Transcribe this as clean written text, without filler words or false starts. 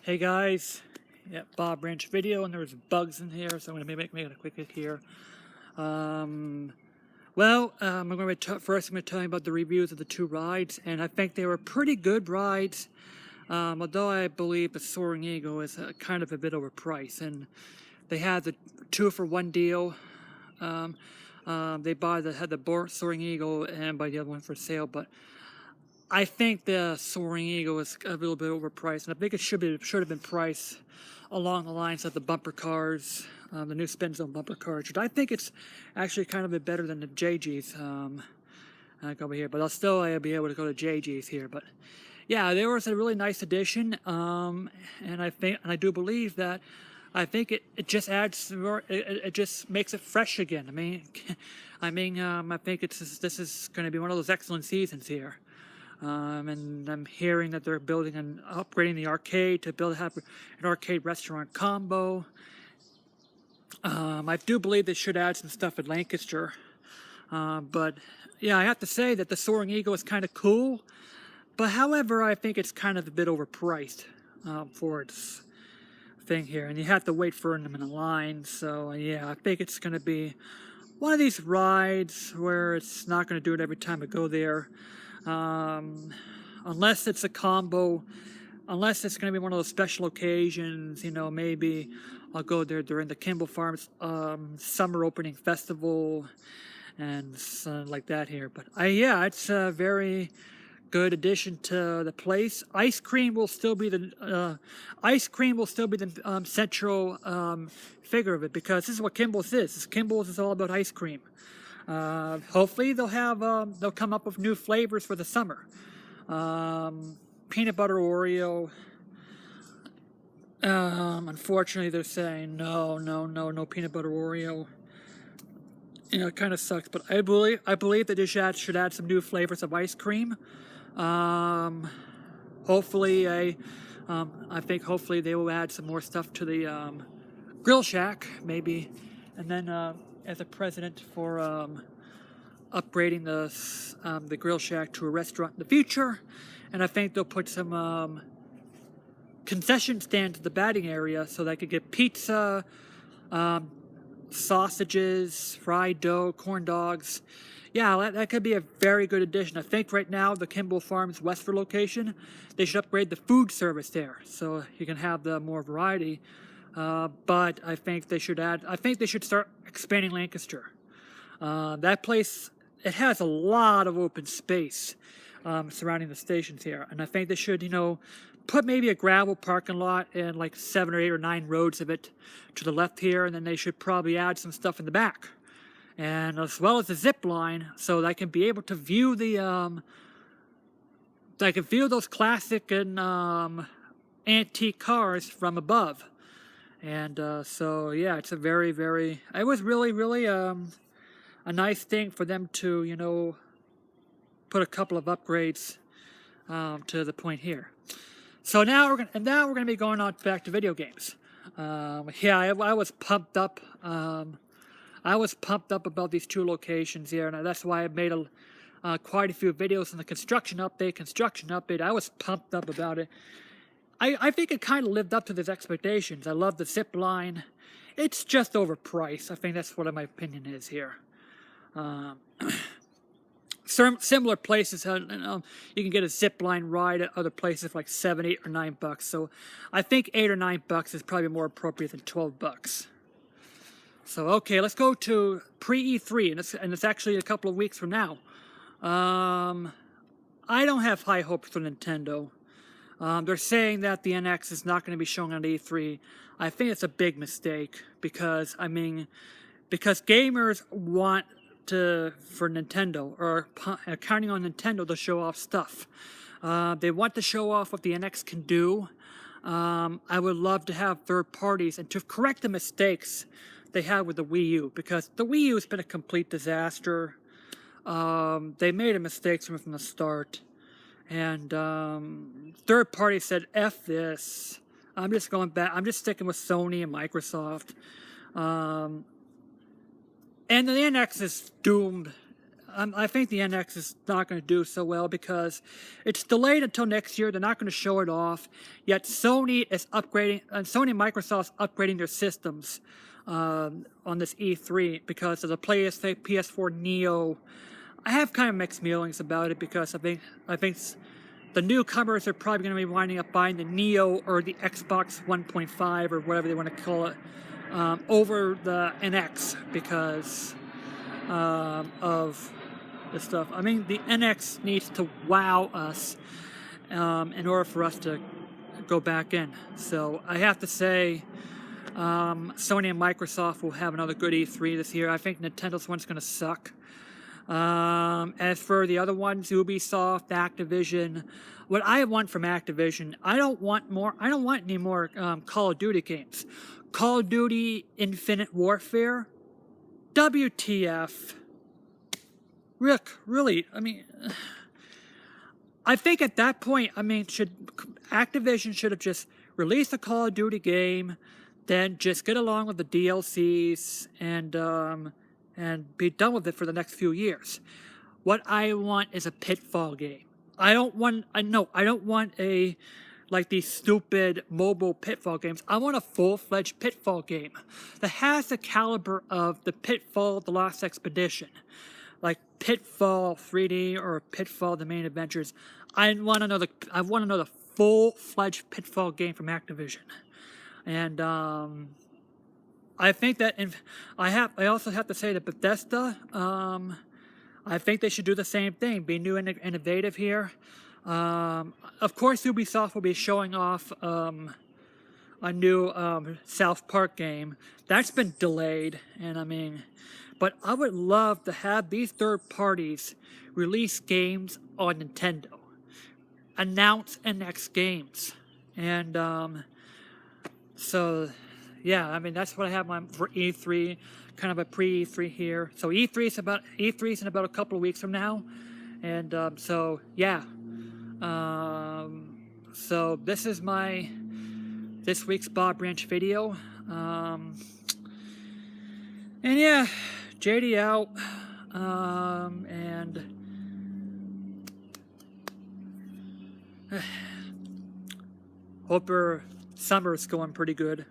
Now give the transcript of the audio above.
Hey guys, yeah, Bob Branch video, and there was bugs in here, so I'm going to make it a quick hit here. I'm going to first I'm going to tell you about the reviews of the two rides, and I think they were pretty good rides. Although I believe the Soaring Eagle is kind of a bit overpriced, and they had the 2-for-1 deal. They had the Soaring Eagle and buy the other one for sale, but I think the Soaring Eagle is a little bit overpriced, and I think it should have been priced along the lines of the bumper cars, the new spin zone bumper cars. I think it's actually kind of a bit better than the JGs. Over here, but I'll be able to go to JGs here. But yeah, there was a really nice addition, and I do believe that. I think it just adds more. It just makes it fresh again. I think this is going to be one of those excellent seasons here. And I'm hearing that they're building and upgrading the arcade to have an arcade restaurant combo. I do believe they should add some stuff at Lancaster. But yeah, I have to say that the Soaring Eagle is kind of cool. But however, I think it's kind of a bit overpriced for its thing here. And you have to wait for them in a line. So yeah, I think it's going to be one of these rides where it's not going to do it every time I go there. Unless it's a combo, unless it's going to be one of those special occasions, maybe I'll go there during the Kimball Farms summer opening festival and like that here. But yeah, it's a very good addition to the place. Ice cream will still be the central figure of it, because this is what Kimball's is. Kimball's is all about ice cream. Hopefully they'll come up with new flavors for the summer. Peanut butter Oreo. Unfortunately, they're saying no peanut butter Oreo. It kind of sucks, but I believe that they should add some new flavors of ice cream. Hopefully, I think hopefully they will add some more stuff to the Grill Shack, maybe, and then as a precedent for upgrading the Grill Shack to a restaurant in the future. And I think they'll put some concession stands at the batting area so they could get pizza, sausages, fried dough, corn dogs. Yeah, that could be a very good addition. I think right now the Kimball Farms Westford location, they should upgrade the food service there so you can have the more variety. But I think they should start expanding Lancaster. That place, it has a lot of open space surrounding the stations here, and I think they should, put maybe a gravel parking lot and like 7 or 8 or 9 roads of it to the left here, and then they should probably add some stuff in the back, and as well as a zip line, so that I can be able to view those classic and antique cars from above. And so yeah, it's a it was really a nice thing for them to put a couple of upgrades to the point here. So now we're gonna be going on back to video games. Yeah, I was pumped up. I was pumped up about these two locations here, and that's why I made quite a few videos on the construction update. I was pumped up about it. I think it kind of lived up to those expectations. I love the zip line. It's just overpriced. I think that's what my opinion is here. Similar places, you can get a zip line ride at other places for like $7, $8, or $9. So I think $8 or $9 is probably more appropriate than $12. So okay, let's go to pre-E3, and it's actually a couple of weeks from now. I don't have high hopes for Nintendo. They're saying that the NX is not going to be shown on E3. I think it's a big mistake because gamers want for Nintendo, or counting on Nintendo to show off stuff. They want to show off what the NX can do. I would love to have third parties and to correct the mistakes they had with the Wii U, because the Wii U has been a complete disaster. They made a mistake from the start. And third party said, F this. I'm just going back. I'm just sticking with Sony and Microsoft. And the NX is doomed. I think the NX is not going to do so well because it's delayed until next year. They're not going to show it off. Yet Sony is upgrading, Sony and Microsoft's upgrading their systems on this E3 because of the PS4 Neo. I have kind of mixed feelings about it because I think the newcomers are probably going to be winding up buying the Neo or the Xbox 1.5 or whatever they want to call it over the NX because of the stuff. I mean, the NX needs to wow us in order for us to go back in. So I have to say, Sony and Microsoft will have another good E3 this year. I think Nintendo's one's going to suck. As for the other ones, Ubisoft, Activision, what I want from Activision, I don't want any more Call of Duty games. Call of Duty Infinite Warfare, WTF. Rick, really, I mean, I think at that point, I mean, Activision should have just released a Call of Duty game, then just get along with the DLCs and be done with it for the next few years. What I want is a Pitfall game. I don't want like these stupid mobile Pitfall games. I want a full-fledged Pitfall game that has the caliber of the Pitfall: The Lost Expedition, like Pitfall 3D or Pitfall: The Main Adventures. I want another full-fledged Pitfall game from Activision, and I think that I also have to say that Bethesda, I think they should do the same thing, be new and innovative here. Of course, Ubisoft will be showing off a new South Park game. That's been delayed, and I mean, but I would love to have these third parties release games on Nintendo, announce NX games, and so. Yeah, I mean, that's what I have for E3, kind of a pre-E3 here. So E3's in about a couple of weeks from now. And so, yeah. So this is this week's Bob Branch video. And yeah, JD out. And hope your summer's going pretty good.